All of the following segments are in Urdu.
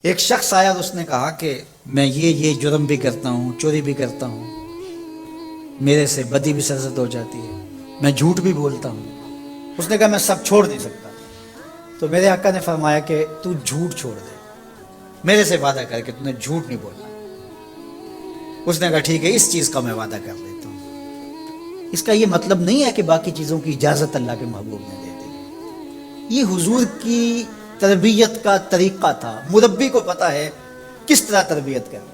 ایک شخص آیا اور اس نے کہا کہ میں یہ جرم بھی کرتا ہوں، چوری بھی کرتا ہوں، میرے سے بدی بھی سرزد ہو جاتی ہے، میں جھوٹ بھی بولتا ہوں۔ اس نے کہا میں سب چھوڑ نہیں سکتا۔ تو میرے آقا نے فرمایا کہ تو جھوٹ چھوڑ دے، میرے سے وعدہ کر کہ تو نے جھوٹ نہیں بولنا۔ اس نے کہا ٹھیک ہے، اس چیز کا میں وعدہ کر لیتا ہوں۔ اس کا یہ مطلب نہیں ہے کہ باقی چیزوں کی اجازت اللہ کے محبوب نے دے دی۔ یہ حضور کی تربیت کا طریقہ تھا، مربی کو پتہ ہے کس طرح تربیت کرنی۔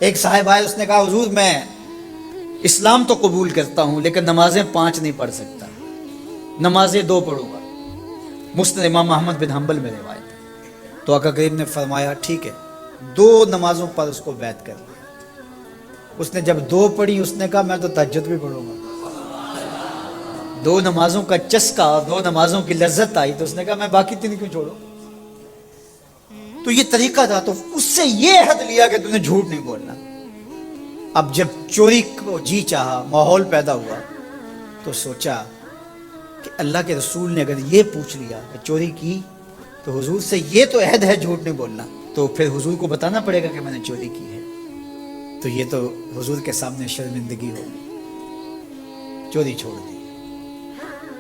ایک صاحب آئے، اس نے کہا حضور میں اسلام تو قبول کرتا ہوں لیکن نمازیں 5 نہیں پڑھ سکتا، نمازیں 2 پڑھوں گا۔ مسند امام احمد بن حنبل میں روایت ہے۔ تو آقا کریم نے فرمایا ٹھیک ہے، 2 نمازوں پر اس کو بیعت کر لیا۔ اس نے جب 2 پڑھی، اس نے کہا میں تو تہجد بھی پڑھوں گا۔ 2 نمازوں کا چسکا، 2 نمازوں کی لذت آئی تو اس نے کہا میں باقی 3 کیوں چھوڑوں۔ تو یہ طریقہ تھا، تو اس سے یہ عہد لیا کہ تم نے جھوٹ نہیں بولنا۔ اب جب چوری کو جی چاہا، ماحول پیدا ہوا، تو سوچا کہ اللہ کے رسول نے اگر یہ پوچھ لیا کہ چوری کی تو حضور سے یہ تو عہد ہے جھوٹ نہیں بولنا، تو پھر حضور کو بتانا پڑے گا کہ میں نے چوری کی ہے، تو یہ تو حضور کے سامنے شرمندگی ہوگی۔ چوری چھوڑ دی۔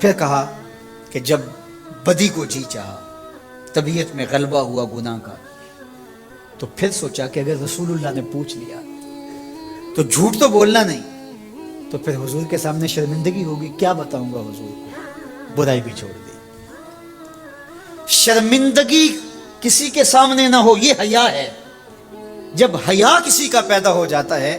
پھر کہا کہ جب بدی کو جی چاہا، طبیعت میں غلبہ ہوا گناہ کا، تو پھر سوچا کہ اگر رسول اللہ نے پوچھ لیا تو جھوٹ تو بولنا نہیں، تو پھر حضور کے سامنے شرمندگی ہوگی، کیا بتاؤں گا حضور کو۔ برائی بھی چھوڑ دی۔ شرمندگی کسی کے سامنے نہ ہو، یہ حیا ہے۔ جب حیا کسی کا پیدا ہو جاتا ہے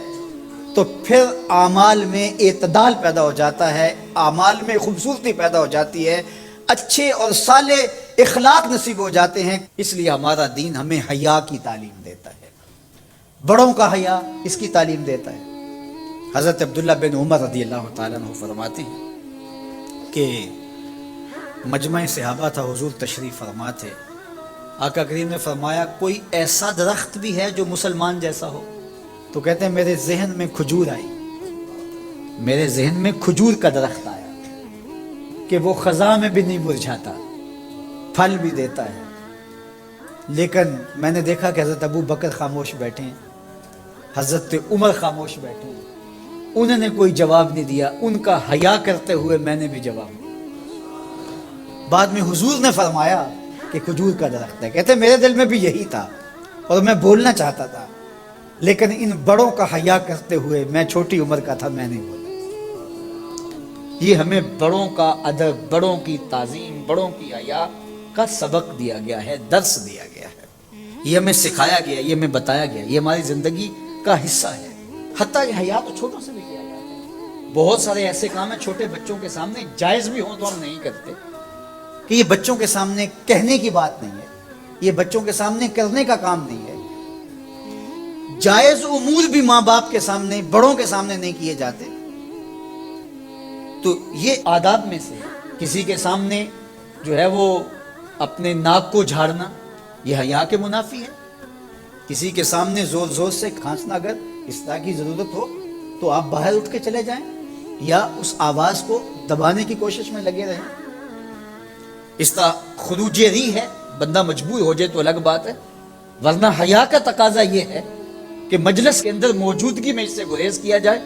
تو پھر اعمال میں اعتدال پیدا ہو جاتا ہے، اعمال میں خوبصورتی پیدا ہو جاتی ہے، اچھے اور صالح اخلاق نصیب ہو جاتے ہیں۔ اس لیے ہمارا دین ہمیں حیا کی تعلیم دیتا ہے، بڑوں کا حیا اس کی تعلیم دیتا ہے۔ حضرت عبداللہ بن عمر رضی اللہ تعالیٰ عنہ فرماتے ہیں کہ مجمع صحابہ تھا، حضور تشریف فرما تھے۔ آقا کریم نے فرمایا کوئی ایسا درخت بھی ہے جو مسلمان جیسا ہو؟ تو کہتے ہیں میرے ذہن میں کھجور آئی، میرے ذہن میں کھجور کا درخت آیا کہ وہ خزاں میں بھی نہیں مرجھاتا، پھل بھی دیتا ہے۔ لیکن میں نے دیکھا کہ حضرت ابو بکر خاموش بیٹھے ہیں، حضرت عمر خاموش بیٹھے ہیں، انہوں نے کوئی جواب نہیں دیا، ان کا حیا کرتے ہوئے میں نے بھی جواب دیا۔ بعد میں حضور نے فرمایا کہ کھجور کا درخت ہے۔ کہتے میرے دل میں بھی یہی تھا اور میں بولنا چاہتا تھا، لیکن ان بڑوں کا حیا کرتے ہوئے، میں چھوٹی عمر کا تھا، میں نہیں بولا۔ یہ ہمیں بڑوں کا ادب، بڑوں کی تعظیم، بڑوں کی حیا کا سبق دیا گیا ہے، درس دیا گیا ہے، یہ ہمیں سکھایا گیا، یہ ہمیں بتایا گیا، یہ ہماری زندگی کا حصہ ہے۔ حتیٰ کہ حیا تو چھوٹوں سے بھی کیا جاتا ہے۔ بہت سارے ایسے کام ہیں چھوٹے بچوں کے سامنے جائز بھی ہوں تو ہم نہیں کرتے، کہ یہ بچوں کے سامنے کہنے کی بات نہیں ہے، یہ بچوں کے سامنے کرنے کا کام نہیں ہے۔ جائز امور بھی ماں باپ کے سامنے، بڑوں کے سامنے نہیں کیے جاتے۔ تو یہ آداب میں سے کسی کے سامنے جو ہے وہ اپنے ناک کو جھاڑنا، یہ حیا کے منافی ہے۔ کسی کے سامنے زور زور سے کھانسنا، اگر اس طرح کی ضرورت ہو تو آپ باہر اٹھ کے چلے جائیں یا اس آواز کو دبانے کی کوشش میں لگے رہیں۔ اس طرح خروج ری ہے، بندہ مجبور ہو جائے تو الگ بات ہے، ورنہ حیا کا تقاضا یہ ہے کہ مجلس کے اندر موجودگی میں اس سے گریز کیا جائے۔